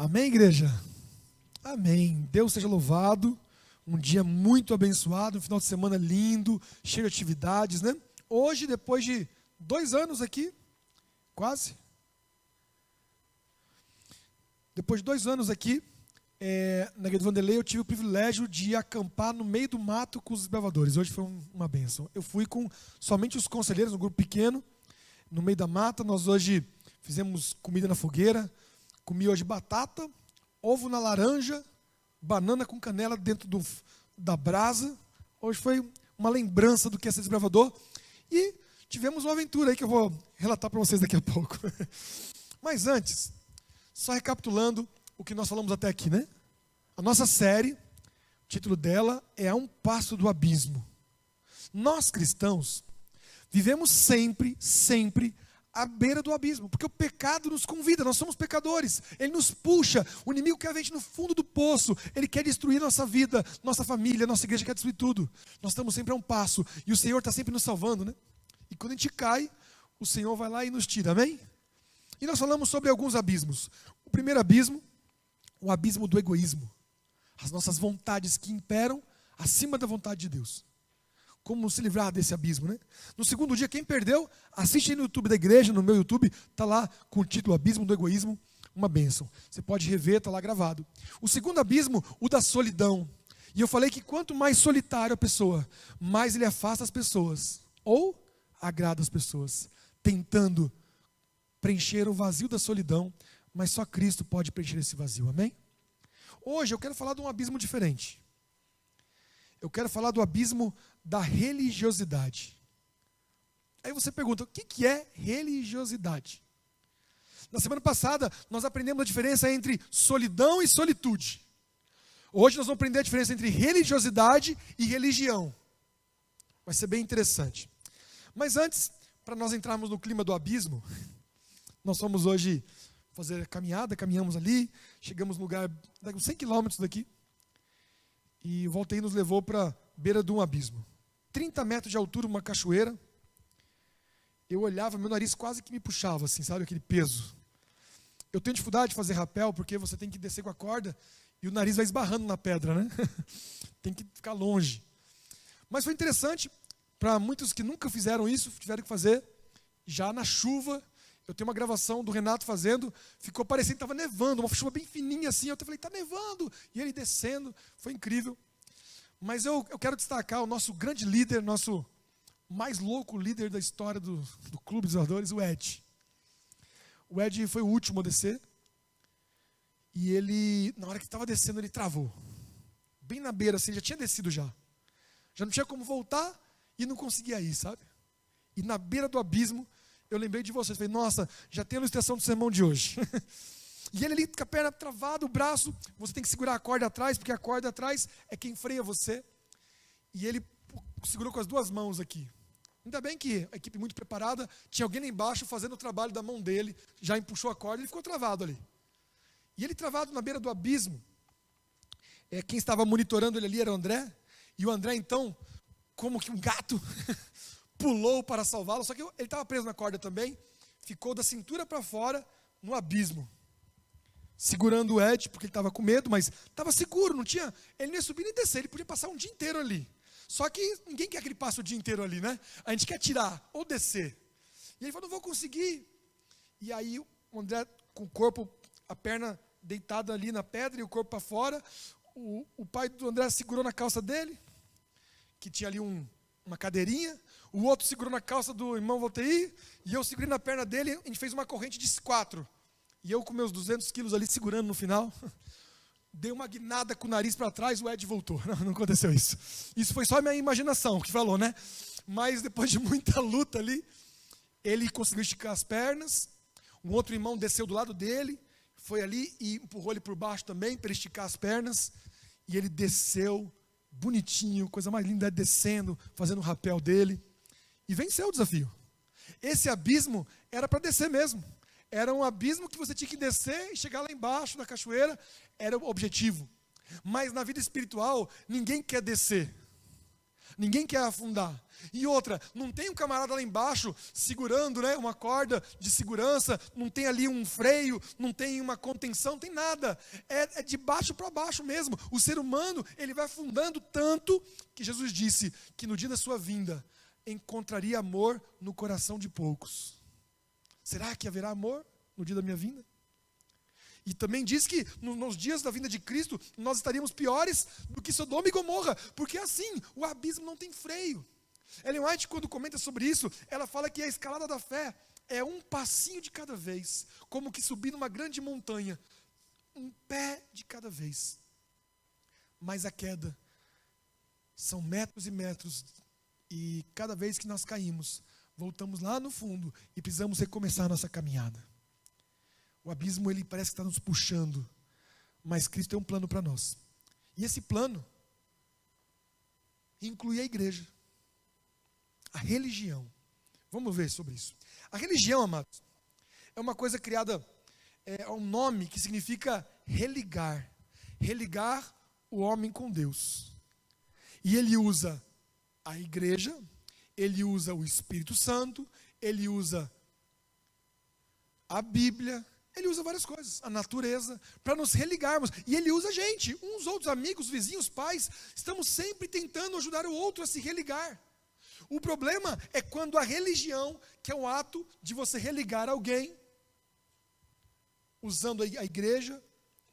Amém, igreja? Amém. Deus seja louvado. Um dia muito abençoado, um final de semana lindo, cheio de atividades, né? Hoje, depois de 2 anos aqui, quase. Depois de 2 anos aqui, na Igreja do Vanderlei, eu tive o privilégio de acampar no meio do mato com os desbravadores. Hoje foi uma bênção. Eu fui com somente os conselheiros, um grupo pequeno, no meio da mata. Nós hoje fizemos comida na fogueira. Comi hoje batata, ovo na laranja, banana com canela dentro da brasa. Hoje foi uma lembrança do que é ser desbravador. E tivemos uma aventura aí que eu vou relatar para vocês daqui a pouco. Mas antes, só recapitulando o que nós falamos até aqui, né? A nossa série, o título dela é A um Passo do Abismo. Nós cristãos vivemos sempre à beira do abismo, porque o pecado nos convida, nós somos pecadores, ele nos puxa, o inimigo quer ver a gente no fundo do poço, ele quer destruir nossa vida, nossa família, nossa igreja quer destruir tudo. Nós estamos sempre a um passo, e o Senhor está sempre nos salvando, né? E quando a gente cai, o Senhor vai lá e nos tira, amém? E nós falamos sobre alguns abismos. O primeiro abismo, o abismo do egoísmo, as nossas vontades que imperam acima da vontade de Deus. Como se livrar desse abismo, né? No segundo dia, quem perdeu, assiste aí no YouTube da igreja, no meu YouTube, está lá com o título Abismo do Egoísmo, uma bênção. Você pode rever, está lá gravado. O segundo abismo, o da solidão. E eu falei que quanto mais solitário a pessoa, mais ele afasta as pessoas, ou agrada as pessoas, tentando preencher o vazio da solidão, mas só Cristo pode preencher esse vazio, amém? Hoje eu quero falar de um abismo diferente. Eu quero falar do abismo da religiosidade. Aí você pergunta, o que é religiosidade? Na semana passada, nós aprendemos a diferença entre solidão e solitude. Hoje nós vamos aprender a diferença entre religiosidade e religião. Vai ser bem interessante. Mas antes, para nós entrarmos no clima do abismo, nós fomos hoje fazer caminhada, caminhamos ali, chegamos no lugar, uns 100 quilômetros daqui, e o Valteir nos levou para a beira de um abismo. 30 metros de altura, uma cachoeira. Eu olhava, meu nariz quase que me puxava, assim, sabe, aquele peso. Eu tenho dificuldade de fazer rapel, porque você tem que descer com a corda e o nariz vai esbarrando na pedra, né? Tem que ficar longe. Mas foi interessante, para muitos que nunca fizeram isso, tiveram que fazer já na chuva. Eu tenho uma gravação do Renato fazendo, ficou parecendo que estava nevando, uma chuva bem fininha assim. Eu até falei, está nevando. E ele descendo, foi incrível. Mas eu quero destacar o nosso grande líder, nosso mais louco líder da história do Clube dos Desbravadores, o Ed. O Ed foi o último a descer. E ele, na hora que estava descendo, ele travou. Bem na beira, assim, já tinha descido já. Já não tinha como voltar e não conseguia ir, sabe? E na beira do abismo, eu lembrei de vocês. Falei, nossa, já tem a ilustração do sermão de hoje. E ele ali com a perna travada, o braço, você tem que segurar a corda atrás, porque a corda atrás é quem freia você. E ele segurou com as 2 mãos aqui. Ainda bem que a equipe muito preparada, tinha alguém lá embaixo fazendo o trabalho da mão dele, já empuxou a corda e ele ficou travado ali. E ele travado na beira do abismo, quem estava monitorando ele ali era o André, e o André então, como que um gato, pulou para salvá-lo, só que ele estava preso na corda também, ficou da cintura para fora no abismo. Segurando o Ed, porque ele estava com medo, mas estava seguro, não tinha, ele não ia subir nem descer, ele podia passar um dia inteiro ali. Só que ninguém quer que ele passe o dia inteiro ali, né? A gente quer tirar ou descer. E ele falou, não vou conseguir. E aí o André, com o corpo, a perna deitada ali na pedra e o corpo para fora, o pai do André segurou na calça dele, que tinha ali uma cadeirinha, o outro segurou na calça do irmão Valteir, e eu segurei na perna dele, a gente fez uma corrente de 4. E eu com meus 200 quilos ali segurando no final, dei uma guinada com o nariz para trás, o Ed voltou. Não aconteceu isso. Isso foi só a minha imaginação que falou, né? Mas depois de muita luta ali, ele conseguiu esticar as pernas, um outro irmão desceu do lado dele, foi ali e empurrou ele por baixo também, para esticar as pernas, e ele desceu, bonitinho, coisa mais linda, descendo, fazendo o rapel dele, e venceu o desafio. Esse abismo era para descer mesmo. Era um abismo que você tinha que descer e chegar lá embaixo na cachoeira, era o objetivo. Mas na vida espiritual, ninguém quer descer. Ninguém quer afundar. E outra, não tem um camarada lá embaixo segurando, né, uma corda de segurança, não tem ali um freio, não tem uma contenção, não tem nada. É de baixo para baixo mesmo. O ser humano, ele vai afundando tanto que Jesus disse que no dia da sua vinda encontraria amor no coração de poucos. Será que haverá amor no dia da minha vinda? E também diz que nos dias da vinda de Cristo, nós estaríamos piores do que Sodoma e Gomorra, porque assim, o abismo não tem freio. Ellen White, quando comenta sobre isso, ela fala que a escalada da fé é um passinho de cada vez, como que subir numa grande montanha, um pé de cada vez. Mas a queda são metros e metros, e cada vez que nós caímos, voltamos lá no fundo e precisamos recomeçar a nossa caminhada. O abismo, ele parece que está nos puxando, mas Cristo tem um plano para nós. E esse plano inclui a igreja, a religião. Vamos ver sobre isso. A religião, amados, é uma coisa criada, é um nome que significa religar. Religar o homem com Deus. E ele usa a igreja, ele usa o Espírito Santo, ele usa a Bíblia, ele usa várias coisas, a natureza, para nos religarmos. E ele usa a gente, uns outros amigos, vizinhos, pais, estamos sempre tentando ajudar o outro a se religar. O problema é quando a religião, que é o ato de você religar alguém, usando a igreja,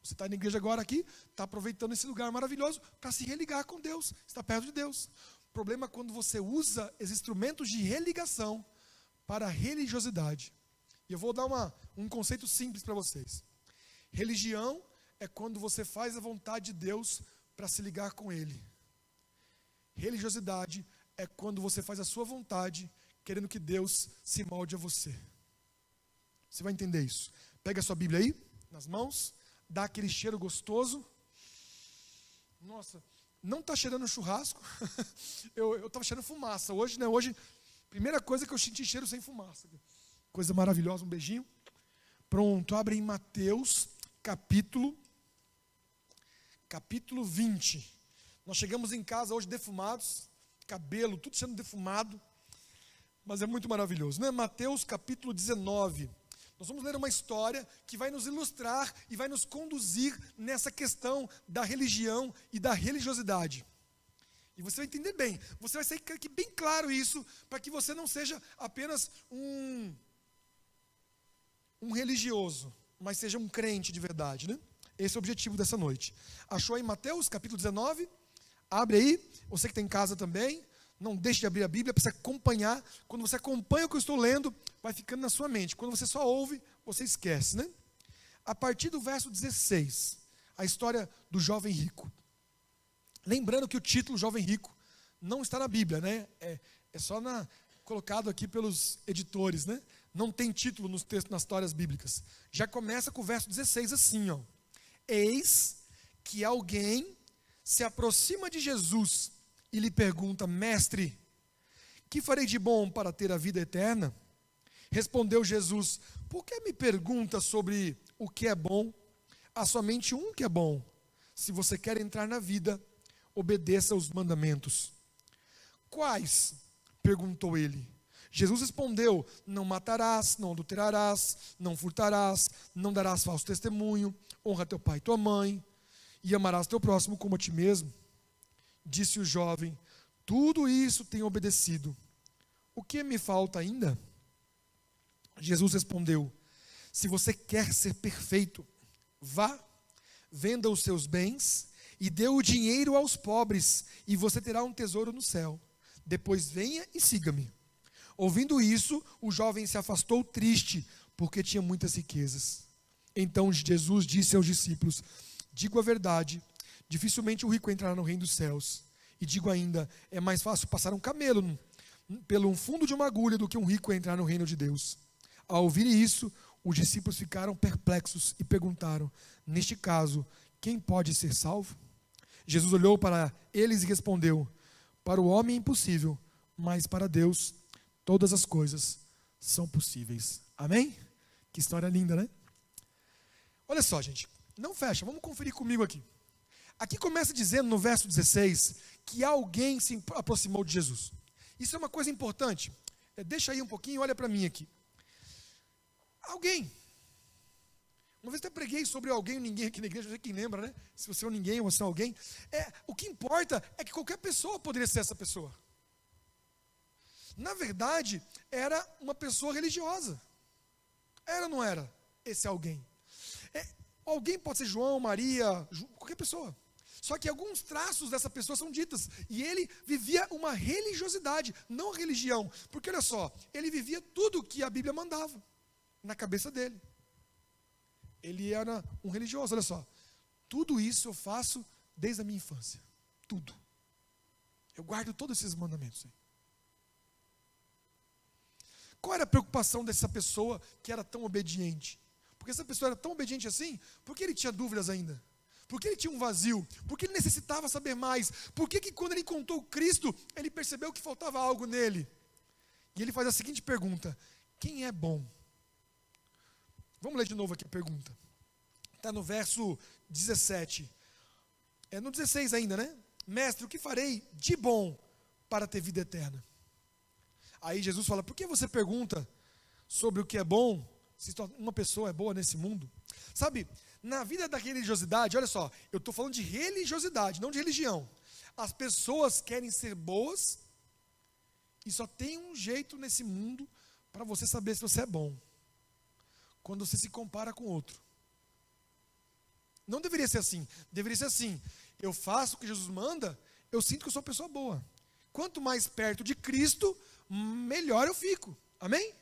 você está na igreja agora aqui, está aproveitando esse lugar maravilhoso para se religar com Deus, está perto de Deus. O problema é quando você usa esses instrumentos de religação para a religiosidade. E eu vou dar um conceito simples para vocês. Religião é quando você faz a vontade de Deus para se ligar com Ele. Religiosidade é quando você faz a sua vontade, querendo que Deus se molde a você. Você vai entender isso. Pega a sua Bíblia aí, nas mãos, dá aquele cheiro gostoso. Nossa, não está cheirando churrasco. eu estava cheirando fumaça hoje, né? Hoje, primeira coisa que eu senti cheiro sem fumaça. Coisa maravilhosa, um beijinho. Pronto, abre em Mateus, capítulo 20. Nós chegamos em casa hoje defumados, cabelo, tudo sendo defumado, mas é muito maravilhoso, né? Mateus, capítulo 19. Nós vamos ler uma história que vai nos ilustrar e vai nos conduzir nessa questão da religião e da religiosidade. E você vai entender bem, você vai sair aqui bem claro isso, para que você não seja apenas um religioso, mas seja um crente de verdade, né? Esse é o objetivo dessa noite. Achou aí Mateus, capítulo 19? Abre aí, você que está em casa também, não deixe de abrir a Bíblia para você acompanhar. Quando você acompanha o que eu estou lendo, vai ficando na sua mente. Quando você só ouve, você esquece, né? A partir do verso 16, a história do jovem rico. Lembrando que o título Jovem Rico não está na Bíblia, né? É só colocado aqui pelos editores, né? Não tem título nos textos, nas histórias bíblicas. Já começa com o verso 16 assim, ó. Eis que alguém se aproxima de Jesus e lhe pergunta: Mestre, que farei de bom para ter a vida eterna? Respondeu Jesus: Por que me pergunta sobre o que é bom? Há somente um que é bom. Se você quer entrar na vida, obedeça aos mandamentos. Quais? Perguntou ele. Jesus respondeu: Não matarás, não adulterarás, não furtarás, não darás falso testemunho, honra teu pai e tua mãe, e amarás teu próximo como a ti mesmo. Disse o jovem: Tudo isso tenho obedecido. O que me falta ainda? Jesus respondeu: Se você quer ser perfeito, vá, venda os seus bens e dê o dinheiro aos pobres, e você terá um tesouro no céu. Depois venha e siga-me. Ouvindo isso, o jovem se afastou triste, porque tinha muitas riquezas. Então Jesus disse aos discípulos: Digo a verdade, dificilmente o rico entrará no reino dos céus. E digo ainda, é mais fácil passar um camelo pelo fundo de uma agulha do que um rico entrar no reino de Deus. Ao ouvir isso, os discípulos ficaram perplexos e perguntaram: Neste caso, quem pode ser salvo? Jesus olhou para eles e respondeu: Para o homem é impossível, mas para Deus todas as coisas são possíveis. Amém? Que história linda, né? Olha só, gente, não fecha, vamos conferir comigo aqui. Aqui começa dizendo no verso 16 que alguém se aproximou de Jesus. Isso é uma coisa importante. Deixa aí um pouquinho, olha para mim aqui. Alguém. Uma vez até preguei sobre alguém ou ninguém aqui na igreja, não sei quem lembra, né? Se você é um ninguém ou você é alguém. O que importa é que qualquer pessoa poderia ser essa pessoa. Na verdade, era uma pessoa religiosa. Era ou não era esse alguém? Alguém pode ser João, Maria, qualquer pessoa. Só que alguns traços dessa pessoa são ditas. E ele vivia uma religiosidade, não religião. Porque olha só, ele vivia tudo o que a Bíblia mandava na cabeça dele. Ele era um religioso, olha só. Tudo isso eu faço desde a minha infância. Tudo. Eu guardo todos esses mandamentos aí. Qual era a preocupação dessa pessoa que era tão obediente? Porque essa pessoa era tão obediente assim, por que ele tinha dúvidas ainda? Por que ele tinha um vazio? Por que ele necessitava saber mais? Por que quando ele encontrou Cristo, ele percebeu que faltava algo nele? E ele faz a seguinte pergunta: quem é bom? Vamos ler de novo aqui a pergunta. Está no verso 17. No 16 ainda, né? Mestre, o que farei de bom para ter vida eterna? Aí Jesus fala: por que você pergunta sobre o que é bom, se uma pessoa é boa nesse mundo? Sabe, na vida da religiosidade, olha só, eu estou falando de religiosidade, não de religião. As pessoas querem ser boas e só tem um jeito nesse mundo para você saber se você é bom: quando você se compara com outro. Não deveria ser assim. Deveria ser assim: eu faço o que Jesus manda, eu sinto que eu sou uma pessoa boa. Quanto mais perto de Cristo, melhor eu fico. Amém?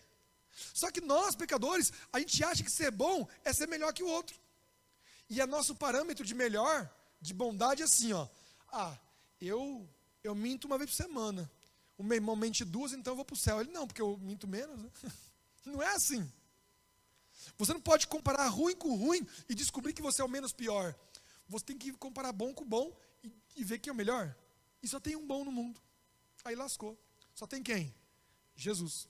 Só que nós, pecadores, a gente acha que ser bom é ser melhor que o outro. E é nosso parâmetro de melhor, de bondade, é assim, ó. Eu minto uma vez por semana. O meu irmão mente duas, então eu vou para o céu. Ele, não, porque eu minto menos. Né? Não é assim. Você não pode comparar ruim com ruim e descobrir que você é o menos pior. Você tem que comparar bom com bom e ver quem é o melhor. E só tem um bom no mundo. Aí lascou. Só tem quem? Jesus.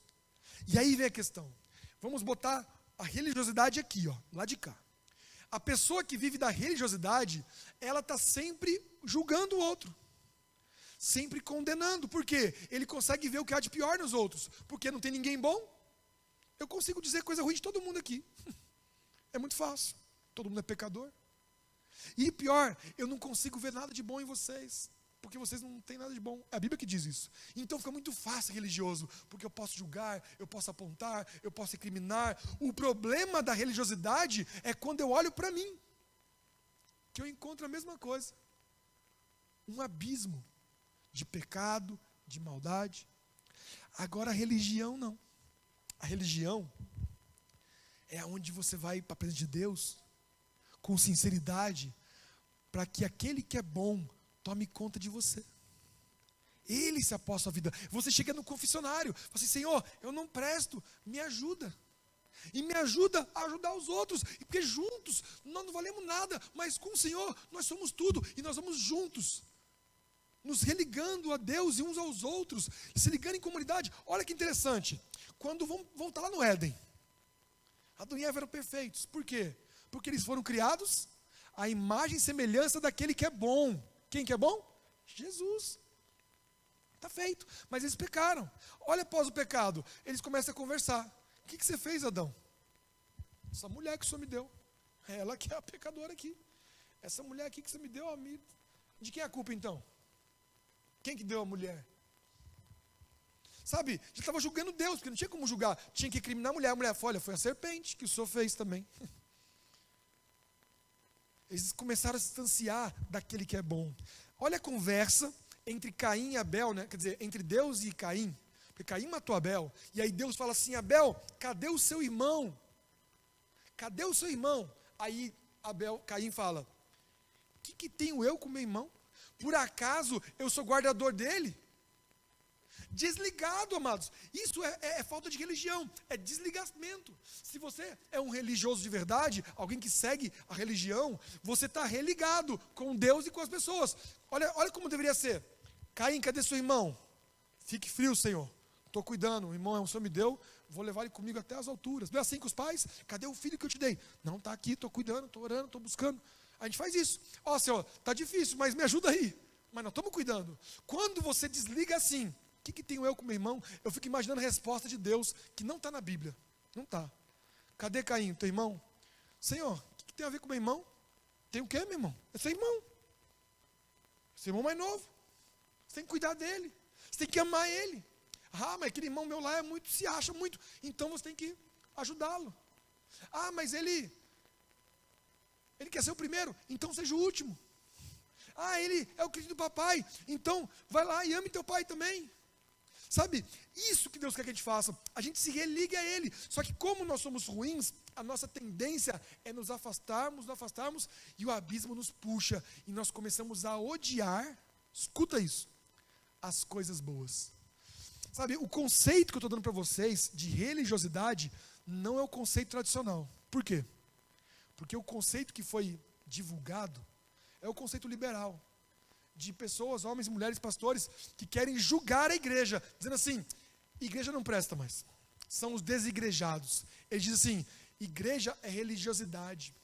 E aí vem a questão. Vamos botar a religiosidade aqui, ó, lá de cá. A pessoa que vive da religiosidade, ela está sempre julgando o outro. Sempre condenando. Por quê? Ele consegue ver o que há de pior nos outros. Porque não tem ninguém bom. Eu consigo dizer coisa ruim de todo mundo aqui. É muito fácil. Todo mundo é pecador. E pior, eu não consigo ver nada de bom em vocês. Porque vocês não têm nada de bom. É a Bíblia que diz isso. Então fica muito fácil religioso. Porque eu posso julgar, eu posso apontar, eu posso recriminar. O problema da religiosidade é quando eu olho para mim, que eu encontro a mesma coisa. Um abismo de pecado, de maldade. Agora a religião não. A religião é onde você vai para a presença de Deus com sinceridade, para que aquele que é bom tome conta de você. Ele se aposta a vida. Você chega no confessionário, fala assim: Senhor, eu não presto, me ajuda. E me ajuda a ajudar os outros, porque juntos nós não valemos nada, mas com o Senhor nós somos tudo, e nós vamos juntos, nos religando a Deus e uns aos outros, se ligando em comunidade. Olha que interessante, quando vão estar lá no Éden, Adão e Eva eram perfeitos. Por quê? Porque eles foram criados à imagem e semelhança daquele que é bom. Quem que é bom? Jesus. Está feito. Mas eles pecaram. Olha, após o pecado, eles começam a conversar. O que você fez, Adão? Essa mulher que o Senhor me deu. Ela que é a pecadora aqui. Essa mulher aqui que você me deu, amigo. De quem é a culpa então? Quem que deu a mulher? Sabe, já estava julgando Deus, porque não tinha como julgar. Tinha que criminar a mulher. A mulher falou: olha, foi a serpente que o Senhor fez também. Eles começaram a se distanciar daquele que é bom. Olha a conversa entre Caim e Abel, né? Quer dizer, entre Deus e Caim. Porque Caim matou Abel. E aí Deus fala assim: Abel, cadê o seu irmão? Cadê o seu irmão? Aí Caim fala: o que tenho eu com meu irmão? Por acaso eu sou guardador dele? Desligado, amados. Isso é falta de religião, é desligamento. Se você é um religioso de verdade, alguém que segue a religião, você está religado com Deus e com as pessoas. Olha como deveria ser. Caim, cadê seu irmão? Fique frio, Senhor. Estou cuidando, o irmão o Senhor me deu, vou levar ele comigo até as alturas. Não é assim com os pais? Cadê o filho que eu te dei? Não, está aqui, estou cuidando, estou orando, estou buscando. A gente faz isso. Ó, Senhor, está difícil, mas me ajuda aí. Mas nós estamos cuidando. Quando você desliga assim, o que tenho eu com meu irmão? Eu fico imaginando a resposta de Deus, que não está na Bíblia. Não está. Cadê Caim, teu irmão? Senhor, o que tem a ver com meu irmão? Tem o quê, meu irmão? É seu irmão. Seu irmão mais novo. Você tem que cuidar dele. Você tem que amar ele. Ah, mas aquele irmão meu lá se acha muito. Então você tem que ajudá-lo. Ah, mas ele quer ser o primeiro. Então seja o último. Ah, ele é o querido do papai. Então vai lá e ame teu pai também. Sabe, isso que Deus quer que a gente faça. A gente se religue a Ele. Só que como nós somos ruins, a nossa tendência é nos afastarmos, e o abismo nos puxa. E nós começamos a odiar, escuta isso, as coisas boas. Sabe, o conceito que eu estou dando para vocês de religiosidade não é o conceito tradicional. Por quê? Porque o conceito que foi divulgado é o conceito liberal. De pessoas, homens e mulheres, pastores, que querem julgar a igreja, dizendo assim, igreja não presta mais, são os desigrejados. Eles dizem assim, igreja é religiosidade.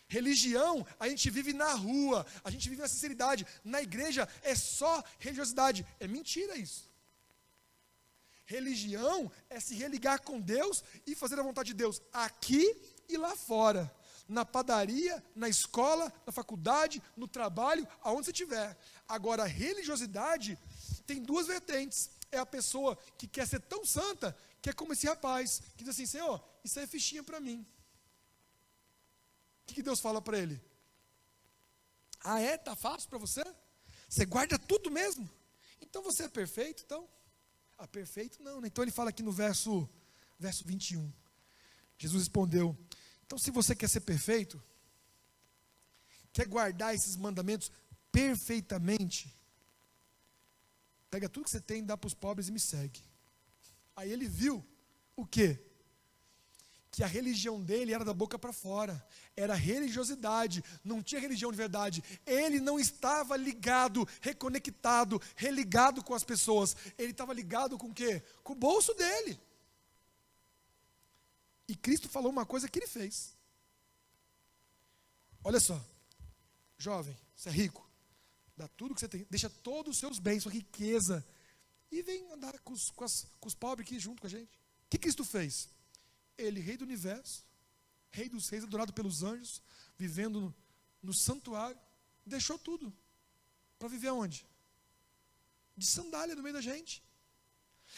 Religião, a gente vive na rua, a gente vive na sinceridade. Na igreja é só religiosidade. É mentira isso. Religião é se religar com Deus e fazer a vontade de Deus aqui e lá fora. Na padaria, na escola, na faculdade, no trabalho, aonde você estiver. Agora, a religiosidade tem duas vertentes. É a pessoa que quer ser tão santa, que é como esse rapaz, que diz assim, Senhor, isso aí é fichinha para mim. O que Deus fala para ele? Ah, é? Está fácil para você? Você guarda tudo mesmo? Então você é perfeito, então? Ah, perfeito não, né? Então ele fala aqui no verso 21. Jesus respondeu, então se você quer ser perfeito, quer guardar esses mandamentos perfeitamente, pega tudo que você tem, dá para os pobres e me segue. Aí ele viu o quê? Que a religião dele era da boca para fora, era religiosidade, não tinha religião de verdade. Ele não estava ligado, reconectado, religado com as pessoas. Ele estava ligado com o quê? Com o bolso dele. E Cristo falou uma coisa que ele fez. Olha só, jovem, você é rico, dá tudo que você tem, deixa todos os seus bens, sua riqueza, e vem andar com os pobres aqui junto com a gente. O que Cristo fez? Ele, rei do universo, rei dos reis, adorado pelos anjos, vivendo no santuário, deixou tudo. Para viver aonde? De sandália no meio da gente.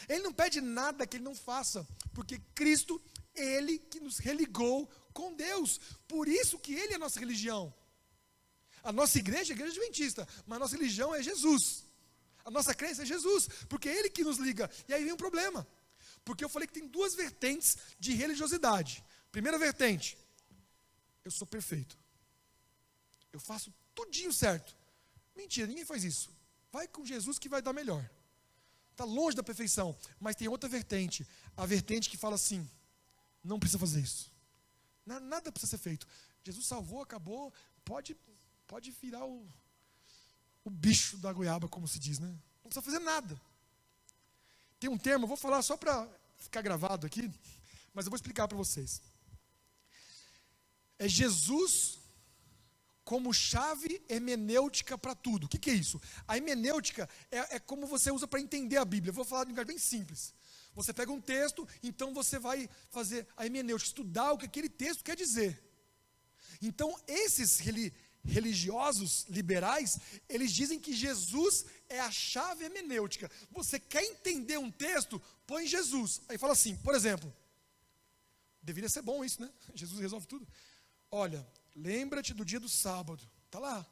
Ele não pede nada que ele não faça, porque Cristo, ele que nos religou com Deus. Por isso que ele é a nossa religião. A nossa igreja é a igreja adventista, mas a nossa religião é Jesus. A nossa crença é Jesus, porque é ele que nos liga. E aí vem um problema. Porque eu falei que tem duas vertentes de religiosidade. Primeira vertente, eu sou perfeito. Eu faço tudinho certo. Mentira, ninguém faz isso. Vai com Jesus que vai dar melhor. Está longe da perfeição. Mas tem outra vertente. A vertente que fala assim, não precisa fazer isso. Nada precisa ser feito. Jesus salvou, acabou. Pode virar o bicho da goiaba, como se diz, né? Não precisa fazer nada. Tem um termo, eu vou falar só para ficar gravado aqui, mas eu vou explicar para vocês. É Jesus como chave hermenêutica para tudo. O que é isso? A hermenêutica é como você usa para entender a Bíblia. Eu vou falar de um lugar bem simples. Você pega um texto, então você vai fazer a hermenêutica, estudar o que aquele texto quer dizer. Então, esses religiosos liberais, eles dizem que Jesus é a chave hermenêutica. Você quer entender um texto, põe Jesus. Aí fala assim, por exemplo, deveria ser bom isso, né? Jesus resolve tudo. Olha, lembra-te do dia do sábado. Está lá.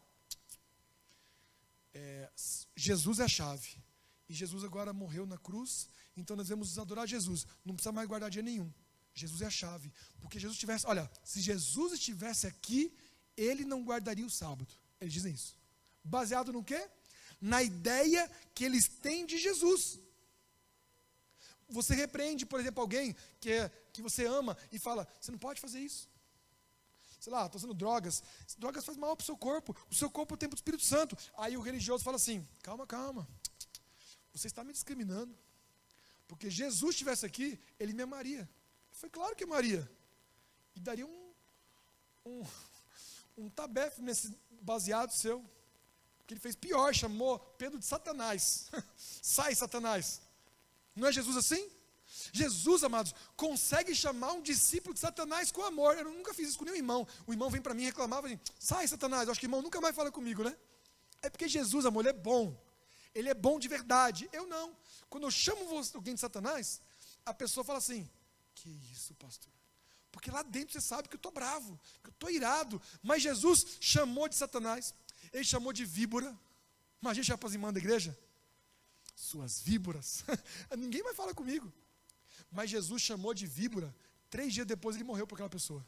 Jesus é a chave. E Jesus agora morreu na cruz, então nós devemos adorar Jesus. Não precisa mais guardar dia nenhum. Jesus é a chave. Porque Jesus estivesse, olha, se Jesus estivesse aqui, ele não guardaria o sábado. Eles dizem isso. Baseado no quê? Na ideia que eles têm de Jesus. Você repreende, por exemplo, alguém que você ama e fala, você não pode fazer isso. Sei lá, estou usando drogas. Drogas faz mal para o seu corpo. O seu corpo é o templo do Espírito Santo. Aí o religioso fala assim, calma. Você está me discriminando. Porque Jesus estivesse aqui, ele me amaria. Foi claro que amaria. E daria um tabefe nesse baseado seu. Que ele fez pior, chamou Pedro de Satanás. Sai, Satanás. Não é Jesus assim? Jesus, amados, consegue chamar um discípulo de Satanás com amor. Eu nunca fiz isso com nenhum irmão. O irmão vem para mim e reclamava assim, sai, Satanás. Eu acho que o irmão nunca mais fala comigo, né? É porque Jesus, amor, ele é bom. Ele é bom de verdade. Eu não. Quando eu chamo alguém de Satanás, a pessoa fala assim, que isso, pastor? Porque lá dentro você sabe que eu estou bravo, que eu estou irado. Mas Jesus chamou de Satanás. Ele chamou de víbora. Imagina chegar para as irmãs da igreja. Suas víboras. Ninguém vai falar comigo. Mas Jesus chamou de víbora. 3 dias depois ele morreu por aquela pessoa.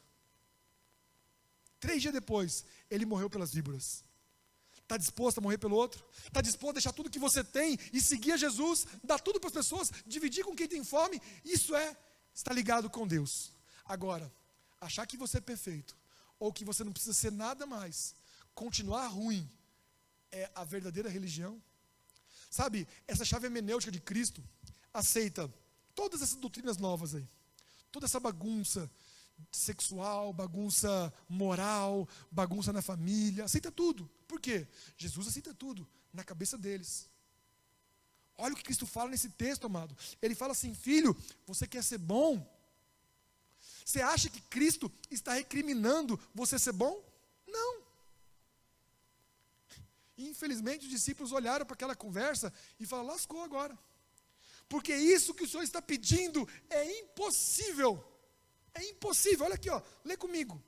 3 dias depois ele morreu pelas víboras. Está disposto a morrer pelo outro? Está disposto a deixar tudo que você tem e seguir a Jesus? Dar tudo para as pessoas? Dividir com quem tem fome? Isso é estar ligado com Deus. Agora, achar que você é perfeito ou que você não precisa ser nada mais, continuar ruim, é a verdadeira religião? Sabe, essa chave hermenêutica de Cristo aceita todas essas doutrinas novas aí, toda essa bagunça sexual, bagunça moral, bagunça na família, aceita tudo. Por quê? Jesus aceita tudo na cabeça deles. Olha o que Cristo fala nesse texto, amado. Ele fala assim, filho, você quer ser bom? Você acha que Cristo está recriminando você ser bom? Não. E, infelizmente, os discípulos olharam para aquela conversa e falaram, lascou agora. Porque isso que o Senhor está pedindo é impossível. É impossível. Olha aqui, ó, lê comigo.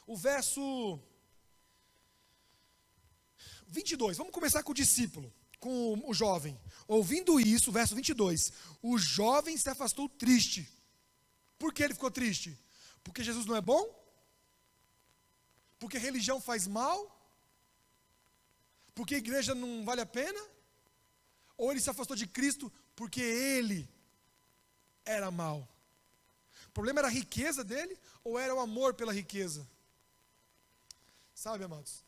O verso 22. Vamos começar com o discípulo, com o jovem. Ouvindo isso, verso 22. O jovem se afastou triste. Por que ele ficou triste? Porque Jesus não é bom? Porque religião faz mal? Porque a igreja não vale a pena? Ou ele se afastou de Cristo porque ele era mau? O problema era a riqueza dele ou era o amor pela riqueza? Sabe, amados?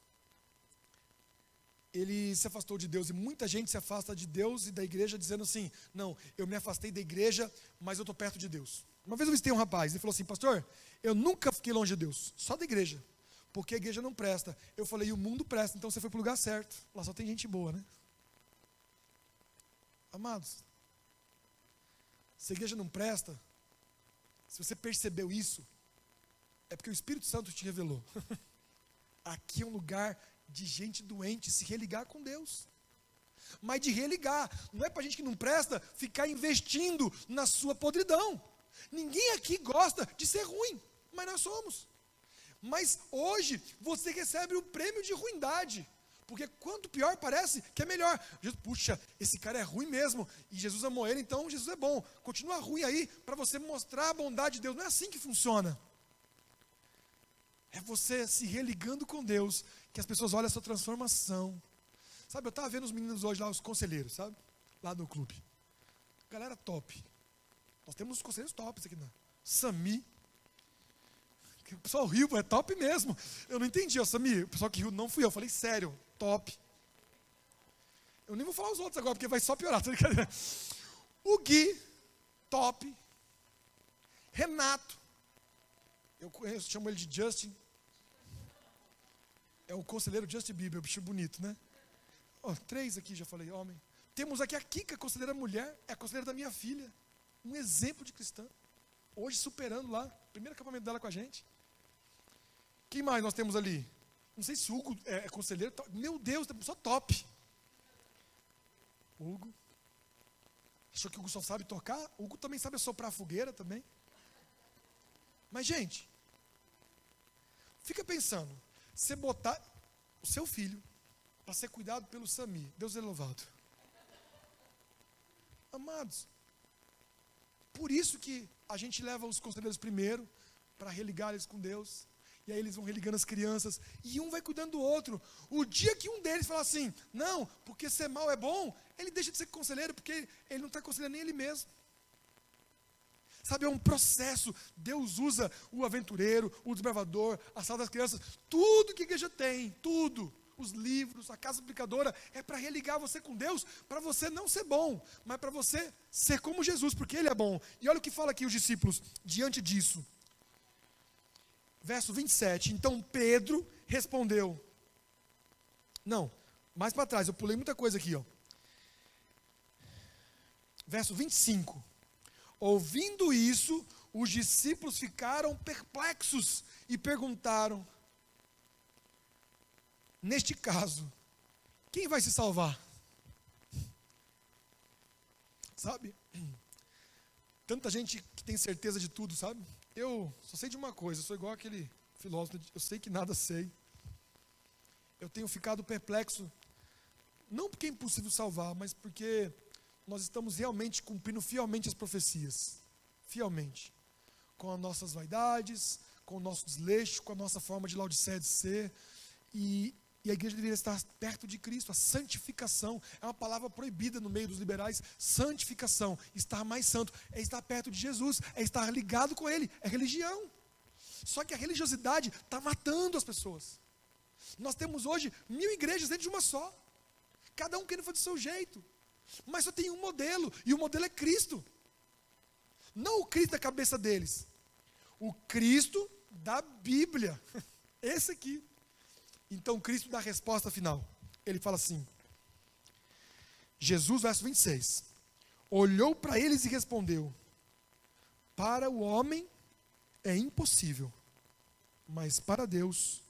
Ele se afastou de Deus e muita gente se afasta de Deus e da igreja dizendo assim, não, eu me afastei da igreja, mas eu estou perto de Deus. Uma vez eu visitei um rapaz, ele falou assim, pastor, eu nunca fiquei longe de Deus, só da igreja, porque a igreja não presta. Eu falei, e o mundo presta, então você foi para o lugar certo, lá só tem gente boa, né? Amados, se a igreja não presta, se você percebeu isso, é porque o Espírito Santo te revelou. Aqui é um lugar de gente doente se religar com Deus. Mas de religar, não é para gente que não presta ficar investindo na sua podridão. Ninguém aqui gosta de ser ruim, mas nós somos. Mas hoje você recebe o prêmio de ruindade. Porque quanto pior parece, que é melhor. Jesus, puxa, esse cara é ruim mesmo, e Jesus amou ele, então Jesus é bom. Continua ruim aí, para você mostrar a bondade de Deus. Não é assim que funciona. É você se religando com Deus, que as pessoas olham a sua transformação. Sabe, eu estava vendo os meninos hoje lá, os conselheiros, sabe? Lá no clube. Galera top. Nós temos uns conselheiros tops aqui, né? Sami. O pessoal riu, é top mesmo. Eu não entendi, ó, Sami, o pessoal que riu não fui eu. Eu falei, sério, top. Eu nem vou falar os outros agora, porque vai só piorar, tá ligado? O Gui, top. Renato, eu conheço, chamo ele de Justin. É o conselheiro Justin Bieber, o bicho bonito, né? Ó, 3 aqui, já falei, homem. Temos aqui a Kika, conselheira mulher, é a conselheira da minha filha. Um exemplo de cristã. Hoje superando lá, primeiro acampamento dela com a gente. Quem mais nós temos ali? Não sei se o Hugo é conselheiro. Meu Deus, só top. Hugo. Achou que o Hugo só sabe tocar? O Hugo também sabe soprar a fogueira também. Mas, gente, fica pensando. Você botar o seu filho para ser cuidado pelo Sami. Deus é louvado. Amados, por isso que a gente leva os conselheiros primeiro, para religar eles com Deus. E aí eles vão religando as crianças, e um vai cuidando do outro. O dia que um deles fala assim, não, porque ser mal é bom, ele deixa de ser conselheiro, porque ele não está aconselhando nem ele mesmo. Sabe, é um processo. Deus usa o aventureiro, o desbravador, a sala das crianças, tudo que a igreja tem, tudo, os livros, a casa aplicadora, é para religar você com Deus, para você não ser bom, mas para você ser como Jesus, porque Ele é bom. E olha o que fala aqui os discípulos, diante disso. Verso 27, então Pedro respondeu. Não, mais para trás, eu pulei muita coisa aqui, ó. Verso 25. Ouvindo isso, os discípulos ficaram perplexos e perguntaram: neste caso, quem vai se salvar? Sabe? Tanta gente que tem certeza de tudo, sabe? Eu só sei de uma coisa, eu sou igual aquele filósofo, eu sei que nada sei. Eu tenho ficado perplexo, não porque é impossível salvar, mas porque nós estamos realmente cumprindo fielmente as profecias. Fielmente. Com as nossas vaidades, com o nosso desleixo, com a nossa forma de Laodiceia de ser. E a igreja deveria estar perto de Cristo. A santificação é uma palavra proibida no meio dos liberais. Santificação, estar mais santo, é estar perto de Jesus, é estar ligado com Ele, é religião. Só que a religiosidade está matando as pessoas. Nós temos hoje 1000 igrejas dentro de uma só. Cada um querendo fazer do seu jeito. Mas só tem um modelo, e o modelo é Cristo. Não o Cristo da cabeça deles. O Cristo da Bíblia. Esse aqui. Então Cristo dá a resposta final. Ele fala assim. Jesus, verso 26. Olhou para eles e respondeu: para o homem é impossível, mas para Deus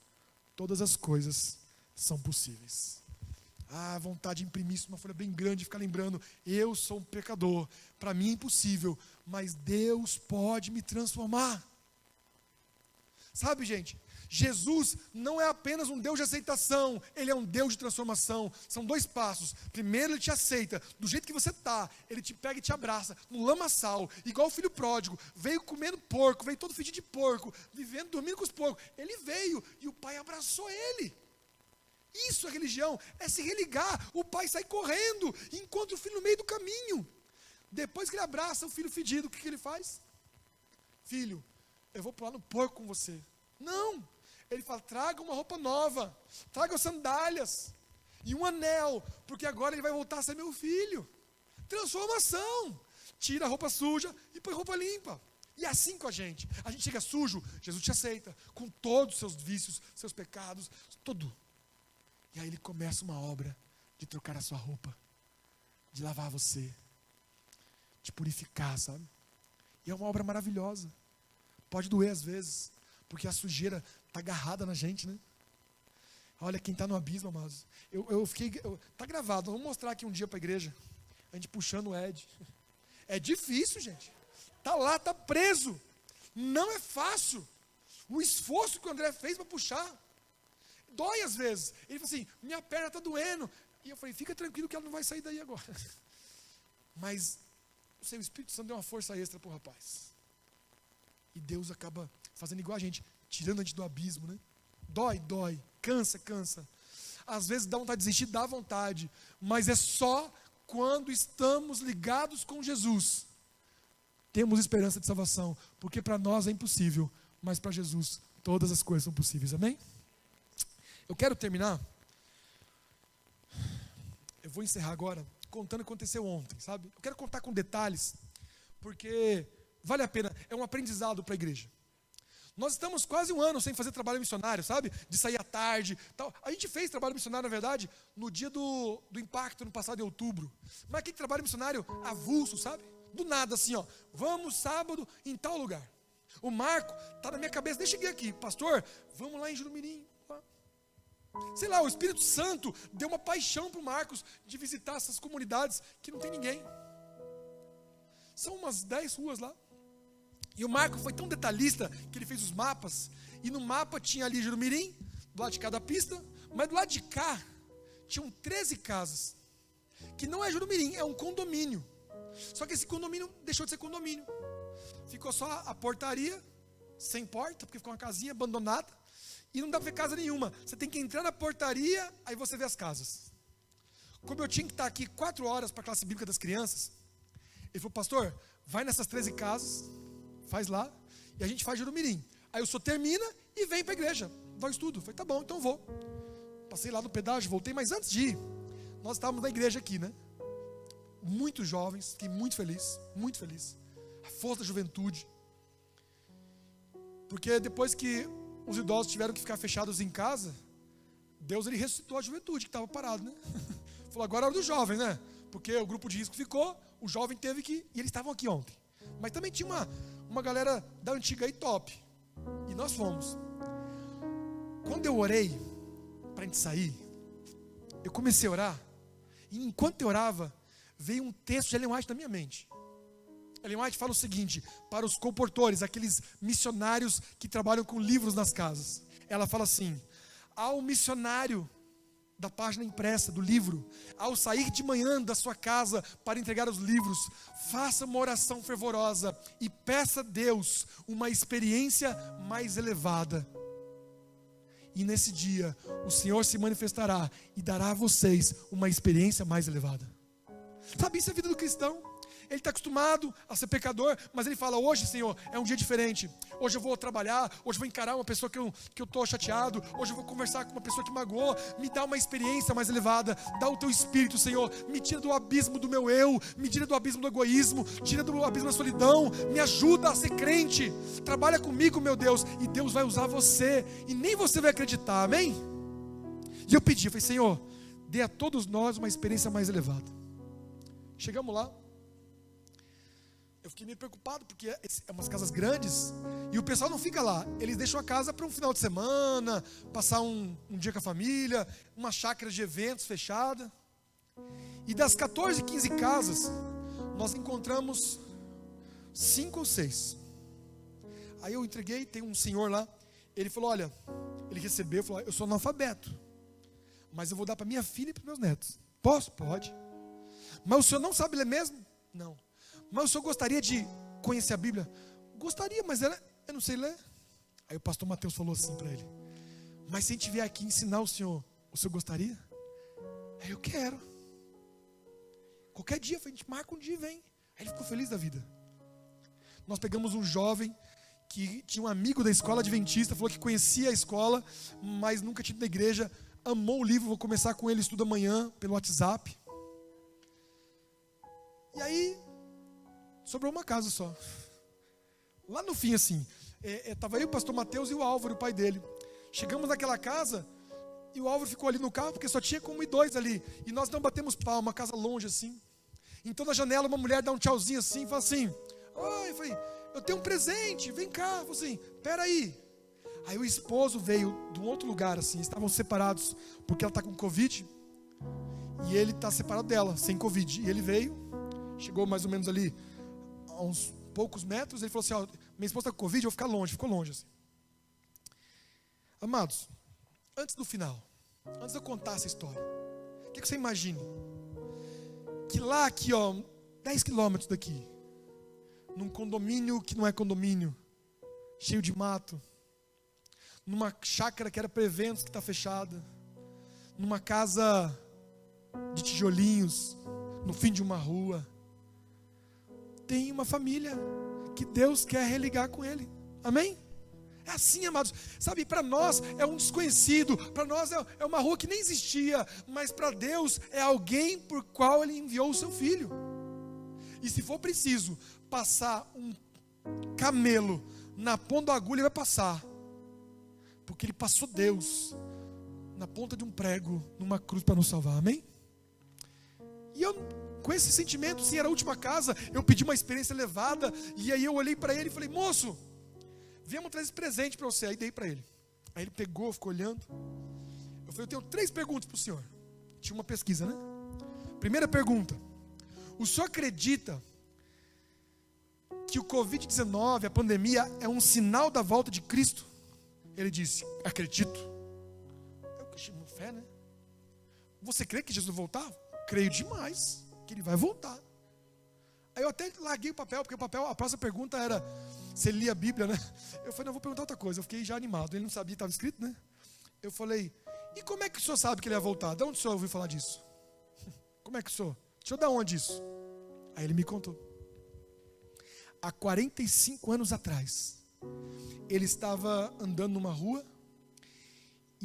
todas as coisas são possíveis. Ah, vontade de imprimir isso numa folha bem grande e ficar lembrando, eu sou um pecador, para mim é impossível, mas Deus pode me transformar. Sabe, gente, Jesus não é apenas um Deus de aceitação, Ele é um Deus de transformação. São 2 passos. Primeiro, Ele te aceita do jeito que você está, Ele te pega e te abraça, no lamaçal, igual o filho pródigo, veio comendo porco, veio todo fedido de porco, vivendo, dormindo com os porcos. Ele veio e o pai abraçou ele. Isso é religião, é se religar. O pai sai correndo e encontra o filho no meio do caminho. Depois que ele abraça o filho fedido, o que ele faz? Filho, eu vou pular no porco com você. Não, ele fala, traga uma roupa nova, traga sandálias e um anel, porque agora ele vai voltar a ser meu filho. Transformação. Tira a roupa suja e põe roupa limpa. E assim com a gente chega sujo, Jesus te aceita, com todos os seus vícios, seus pecados, tudo. E aí ele começa uma obra de trocar a sua roupa, de lavar você, de purificar, sabe? E é uma obra maravilhosa. Pode doer às vezes, porque a sujeira está agarrada na gente, né? Olha quem está no abismo, amados. Está gravado, vamos mostrar aqui um dia para a igreja. A gente puxando o Ed. É difícil, gente. Está lá, está preso. Não é fácil. O esforço que o André fez para puxar. Dói às vezes. Ele falou assim, minha perna está doendo. E eu falei, fica tranquilo que ela não vai sair daí agora. Mas o seu Espírito Santo deu uma força extra para o rapaz. E Deus acaba fazendo igual a gente, tirando a gente do abismo, né? Dói, cansa. Às vezes dá vontade de desistir, dá vontade. Mas é só quando estamos ligados com Jesus. Temos esperança de salvação. Porque para nós é impossível, mas para Jesus todas as coisas são possíveis. Amém? Eu quero terminar. Eu vou encerrar agora contando o que aconteceu ontem, sabe? Eu quero contar com detalhes, porque vale a pena, é um aprendizado para a igreja. Nós estamos quase 1 ano sem fazer trabalho missionário, sabe? De sair à tarde, tal. A gente fez trabalho missionário, na verdade, no dia do impacto, no passado, em outubro. Mas aquele trabalho missionário avulso, sabe? Do nada, assim, ó. Vamos sábado em tal lugar. O Marco está na minha cabeça, nem cheguei aqui. Pastor, vamos lá em Jurumirim. Sei lá, o Espírito Santo deu uma paixão para o Marcos de visitar essas comunidades que não tem ninguém. São umas 10 ruas lá. E o Marco foi tão detalhista que ele fez os mapas. E no mapa tinha ali Jurumirim, do lado de cada pista. Mas do lado de cá, tinham 13 casas. Que não é Jurumirim, é um condomínio. Só que esse condomínio deixou de ser condomínio. Ficou só a portaria, sem porta, porque ficou uma casinha abandonada. E não dá para ver casa nenhuma. Você tem que entrar na portaria, aí você vê as casas. Como eu tinha que estar aqui 4 horas para a classe bíblica das crianças, ele falou, pastor, vai nessas 13 casas, faz lá, e a gente faz Jurumirim. Aí o senhor termina e vem para a igreja, dá o estudo. Eu falei, tá bom, então vou. Passei lá no pedágio, voltei, mas antes de ir, nós estávamos na igreja aqui, né? Muitos jovens, fiquei muito feliz, muito feliz. A força da juventude. Porque depois que os idosos tiveram que ficar fechados em casa, Deus ele ressuscitou a juventude que estava parado, né? Falou, agora é hora dos jovens, né? Porque o grupo de risco ficou, o jovem teve que... E eles estavam aqui ontem. Mas também tinha uma galera da antiga aí top. E nós fomos. Quando eu orei, para a gente sair, eu comecei a orar. E enquanto eu orava, veio um texto de Ellen White na minha mente. Ellen White fala o seguinte, para os comportores, aqueles missionários que trabalham com livros nas casas. Ela fala assim, ao missionário da página impressa do livro, ao sair de manhã da sua casa para entregar os livros, faça uma oração fervorosa e peça a Deus uma experiência mais elevada. E nesse dia, o Senhor se manifestará e dará a vocês uma experiência mais elevada. Sabe, isso é a vida do cristão. Ele está acostumado a ser pecador, mas ele fala, hoje, Senhor, é um dia diferente. Hoje eu vou trabalhar, hoje eu vou encarar uma pessoa que eu estou chateado, hoje eu vou conversar com uma pessoa que magoou. Me dá uma experiência mais elevada, dá o teu espírito, Senhor. Me tira do abismo do meu eu, me tira do abismo do egoísmo, tira do abismo da solidão, me ajuda a ser crente. Trabalha comigo, meu Deus, e Deus vai usar você, e nem você vai acreditar, amém? E eu pedi, falei, Senhor, dê a todos nós uma experiência mais elevada. Chegamos lá. Eu fiquei meio preocupado, porque é umas casas grandes, e o pessoal não fica lá. Eles deixam a casa para um final de semana, passar um dia com a família, uma chácara de eventos fechada. E das 14, 15 casas, nós encontramos 5 ou 6. Aí eu entreguei, tem um senhor lá, ele falou, olha, ele recebeu, falou, eu sou analfabeto, mas eu vou dar para minha filha e para meus netos. Posso? Pode. Mas o senhor não sabe ler mesmo? Não. Mas o senhor gostaria de conhecer a Bíblia? Gostaria, mas eu não sei ler. Aí o pastor Mateus falou assim para ele, mas se a gente vier aqui ensinar o senhor gostaria? Aí eu quero. Qualquer dia, a gente marca um dia e vem. Aí ele ficou feliz da vida. Nós pegamos um jovem que tinha um amigo da escola adventista, falou que conhecia a escola, mas nunca tinha ido na igreja, amou o livro, vou começar com ele, estudo amanhã, pelo WhatsApp. E aí, sobrou uma casa só. Lá no fim, assim, estava eu, o pastor Mateus e o Álvaro, o pai dele. Chegamos naquela casa e o Álvaro ficou ali no carro, porque só tinha como ir 2 ali. E nós não batemos palma, uma casa longe assim. Então na janela uma mulher dá um tchauzinho assim, fala assim, oi, eu falei, eu tenho um presente, vem cá. Eu falei assim, peraí. Aí o esposo veio de um outro lugar assim, estavam separados, porque ela está com Covid. E ele está separado dela, sem Covid. E ele veio, chegou mais ou menos ali a uns poucos metros, ele falou assim, ó, minha esposa está com Covid, eu vou ficar longe, ficou longe assim. Amados, antes do final, antes de eu contar essa história, o que você imagina? Que lá aqui, ó, 10 quilômetros daqui, num condomínio que não é condomínio, cheio de mato, numa chácara que era para eventos que está fechada, numa casa de tijolinhos, no fim de uma rua, tem uma família que Deus quer religar com ele, amém? É assim, amados, sabe, para nós é um desconhecido, para nós é uma rua que nem existia, mas para Deus é alguém por qual Ele enviou o seu Filho. E se for preciso passar um camelo na ponta da agulha, Ele vai passar, porque Ele passou Deus na ponta de um prego, numa cruz para nos salvar, amém? E eu, com esse sentimento, sim, era a última casa, eu pedi uma experiência elevada, e aí eu olhei para ele e falei, moço, viemos trazer esse presente para você. Aí dei para ele. Aí ele pegou, ficou olhando. Eu falei, eu tenho 3 perguntas para o senhor. Tinha uma pesquisa, né? Primeira pergunta, o senhor acredita que o Covid-19, a pandemia, é um sinal da volta de Cristo? Ele disse, acredito. Eu tive fé, né? Você crê que Jesus vai voltar? Creio demais que Ele vai voltar. Aí eu até larguei o papel, porque o papel, a próxima pergunta era se ele lia a Bíblia, né? Eu falei, não, vou perguntar outra coisa. Eu fiquei já animado. Ele não sabia, estava escrito, né? Eu falei, e como é que o senhor sabe que ele ia voltar? De onde o senhor ouviu falar disso? Como é que o senhor? O senhor de onde isso? Aí ele me contou. Há 45 anos atrás, ele estava andando numa rua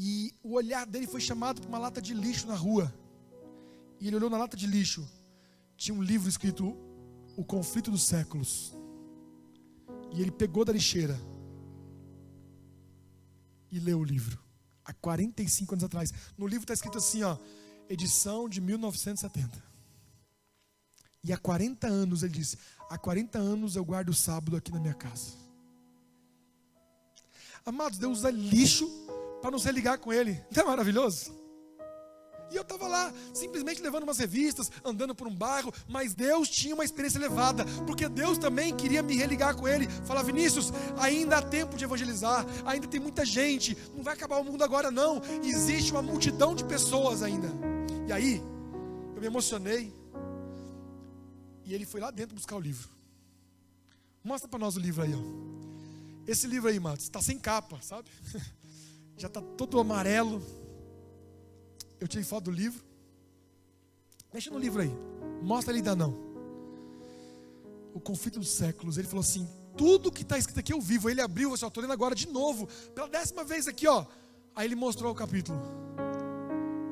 E o olhar dele foi chamado para uma lata de lixo na rua. E ele olhou na lata de lixo. Tinha um livro escrito O Conflito dos Séculos. E ele pegou da lixeira e leu o livro. Há 45 anos atrás. No livro está escrito assim, ó, edição de 1970. E há 40 anos, ele disse, há 40 anos eu guardo o sábado aqui na minha casa. Amados, Deus usa lixo para nos religar com Ele. Não é maravilhoso? E eu estava lá, simplesmente levando umas revistas, andando por um bairro, mas Deus tinha uma experiência elevada, porque Deus também queria me religar com Ele. Falar, Vinícius, ainda há tempo de evangelizar, ainda tem muita gente, não vai acabar o mundo agora não, existe uma multidão de pessoas ainda. E aí, eu me emocionei, e ele foi lá dentro buscar o livro. Mostra para nós o livro aí, ó. Esse livro aí, Matos, está sem capa, sabe? Já está todo amarelo. Eu tirei foto do livro. Mexe no livro aí. Mostra ele ainda não. O Conflito dos Séculos. Ele falou assim, tudo que está escrito aqui eu vivo. Ele abriu, eu estou lendo agora de novo. Pela 10ª vez aqui, ó. Aí ele mostrou o capítulo.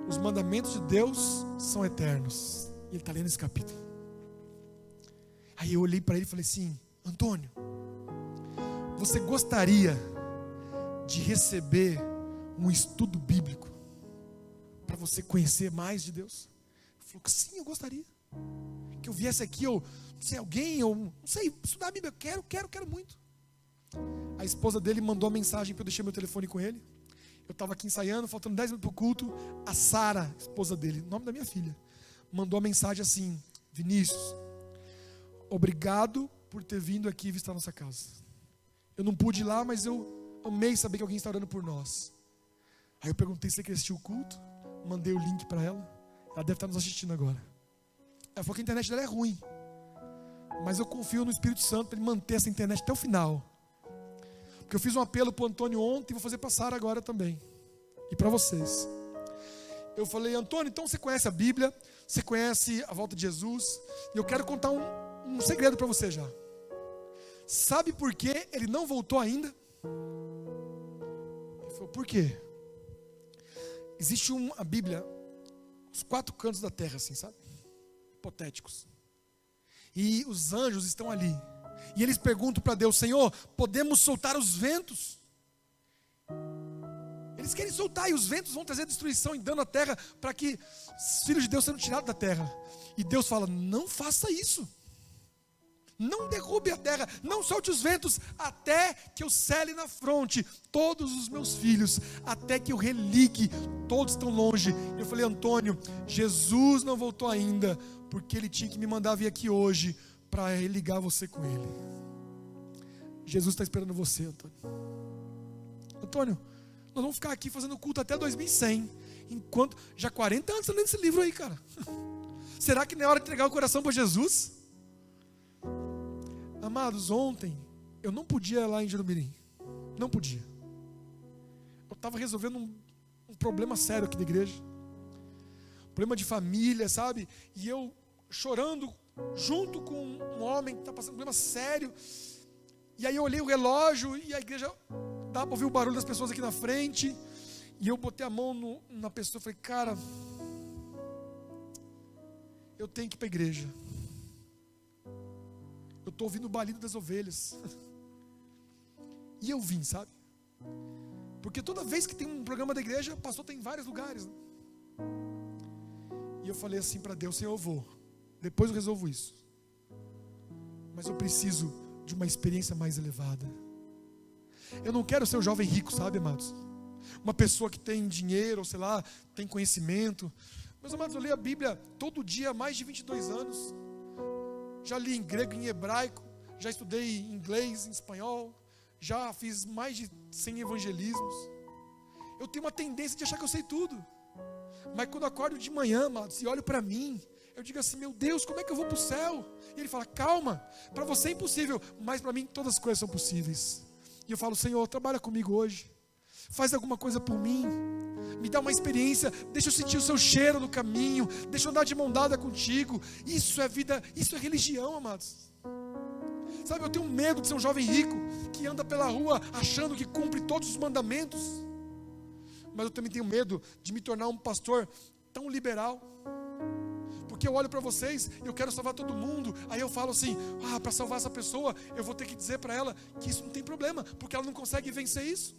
Os mandamentos de Deus são eternos. E ele está lendo esse capítulo. Aí eu olhei para ele e falei assim, Antônio, você gostaria de receber um estudo bíblico para você conhecer mais de Deus? Ele falou que sim, eu gostaria. Que eu viesse aqui, ou não sei, alguém, ou não sei, estudar a Bíblia. Eu quero muito. A esposa dele mandou uma mensagem para eu deixar meu telefone com ele. Eu estava aqui ensaiando, faltando 10 minutos para o culto. A Sara, esposa dele, nome da minha filha, mandou uma mensagem assim, Vinícius, obrigado por ter vindo aqui visitar nossa casa. Eu não pude ir lá, mas eu amei saber que alguém está orando por nós. Aí eu perguntei se ele queria assistir o culto, mandei o link para ela. Ela deve estar nos assistindo agora. Ela falou que a internet dela é ruim, mas eu confio no Espírito Santo para ele manter essa internet até o final. Porque eu fiz um apelo para o Antônio ontem e vou fazer para a Sara agora também. E para vocês. Eu falei, Antônio, então você conhece a Bíblia, você conhece a volta de Jesus, e eu quero contar um segredo para você já. Sabe por que ele não voltou ainda? Ele falou, por quê? Existe a Bíblia, os 4 cantos da terra, assim, sabe? Hipotéticos. E os anjos estão ali. E eles perguntam para Deus, Senhor, podemos soltar os ventos? Eles querem soltar, e os ventos vão trazer destruição e dano à terra, para que os filhos de Deus sejam tirados da terra. E Deus fala, não faça isso. Não derrube a terra, não solte os ventos, até que eu cele na fronte todos os meus filhos, até que eu religue, todos estão longe. Eu falei, Antônio, Jesus não voltou ainda, porque ele tinha que me mandar vir aqui hoje, para religar você com ele. Jesus está esperando você, Antônio. Antônio, nós vamos ficar aqui fazendo culto até 2100, enquanto, já 40 anos lendo esse livro aí, cara. Será que não é hora de entregar o coração para Jesus? Amados, ontem eu não podia ir lá em Jerumirim. Não podia. Eu estava resolvendo um problema sério aqui da igreja. Problema de família, sabe? E eu chorando junto com um homem que está passando um problema sério. E aí eu olhei o relógio e a igreja, dá para ouvir o barulho das pessoas aqui na frente. E eu botei a mão na pessoa e falei, cara, eu tenho que ir para a igreja. Eu estou ouvindo o balido das ovelhas. E eu vim, sabe? Porque toda vez que tem um programa da igreja, o pastor tem em vários lugares, né? E eu falei assim para Deus, Senhor, eu vou. Depois eu resolvo isso. Mas eu preciso de uma experiência mais elevada. Eu não quero ser o jovem rico, sabe, amados? Uma pessoa que tem dinheiro, ou sei lá, tem conhecimento. Meus amados, eu leio a Bíblia todo dia há mais de 22 anos. Já li em grego, em hebraico, já estudei em inglês, em espanhol, já fiz mais de 100 evangelismos. Eu tenho uma tendência de achar que eu sei tudo. Mas quando eu acordo de manhã, amados, e olho para mim, eu digo assim, meu Deus, como é que eu vou para o céu? E ele fala, calma, para você é impossível, mas para mim todas as coisas são possíveis. E eu falo, Senhor, trabalha comigo hoje, faz alguma coisa por mim, me dá uma experiência, deixa eu sentir o seu cheiro no caminho, deixa eu andar de mão dada contigo. Isso é vida, isso é religião, amados. Sabe, eu tenho medo de ser um jovem rico que anda pela rua achando que cumpre todos os mandamentos. mas eu também tenho medo de me tornar um pastor tão liberal. Porque eu olho para vocês, eu quero salvar todo mundo, aí eu falo assim, para salvar essa pessoa, eu vou ter que dizer para ela que isso não tem problema, porque ela não consegue vencer isso.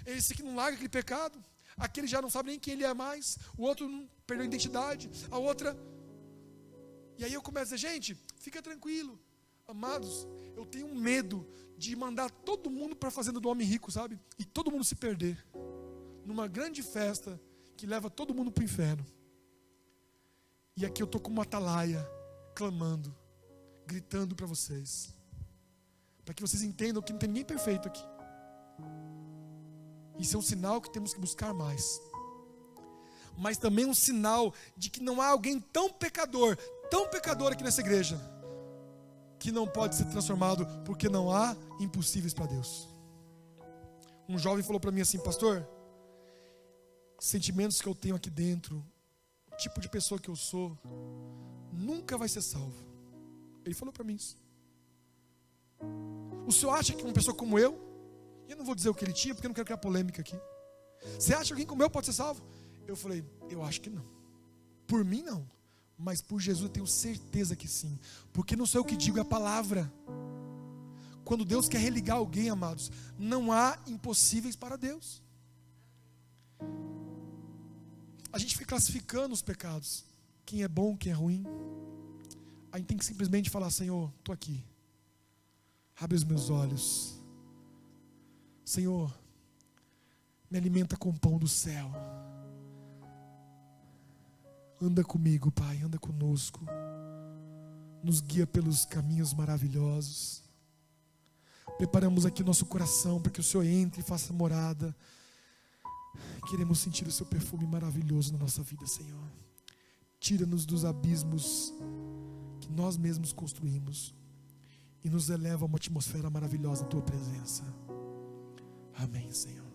Esse que não larga aquele pecado, aquele já não sabe nem quem ele é mais, o outro não perdeu a identidade, a outra... E aí eu começo a dizer, gente, fica tranquilo, amados, eu tenho medo de mandar todo mundo para a fazenda do homem rico, sabe? E todo mundo se perder, numa grande festa, que leva todo mundo para o inferno. E aqui eu estou como uma atalaia, clamando, gritando para vocês, para que vocês entendam que não tem ninguém perfeito aqui. Isso é um sinal que temos que buscar mais. Mas também um sinal de que não há alguém tão pecador aqui nessa igreja, que não pode ser transformado, porque não há impossíveis para Deus. Um jovem falou para mim assim, pastor, sentimentos que eu tenho aqui dentro, o tipo de pessoa que eu sou, nunca vai ser salvo. Ele falou para mim isso. O senhor acha que uma pessoa como eu não vou dizer o que ele tinha, porque eu não quero criar polêmica aqui. Você acha que alguém como eu pode ser salvo? Eu falei, eu acho que não. Por mim não, mas por Jesus eu tenho certeza que sim. Porque não sou eu que digo, é a palavra. Quando Deus quer religar alguém, amados, não há impossíveis para Deus. A gente fica classificando os pecados, quem é bom, quem é ruim. A gente tem que simplesmente falar, Senhor, estou aqui, abre os meus olhos, Senhor, me alimenta com o pão do céu, anda comigo, Pai, anda conosco, nos guia pelos caminhos maravilhosos. Preparamos aqui o nosso coração para que o Senhor entre e faça morada. Queremos sentir o seu perfume maravilhoso na nossa vida, Senhor. Tira-nos dos abismos que nós mesmos construímos e nos eleva a uma atmosfera maravilhosa na tua presença. Amém, Senhor.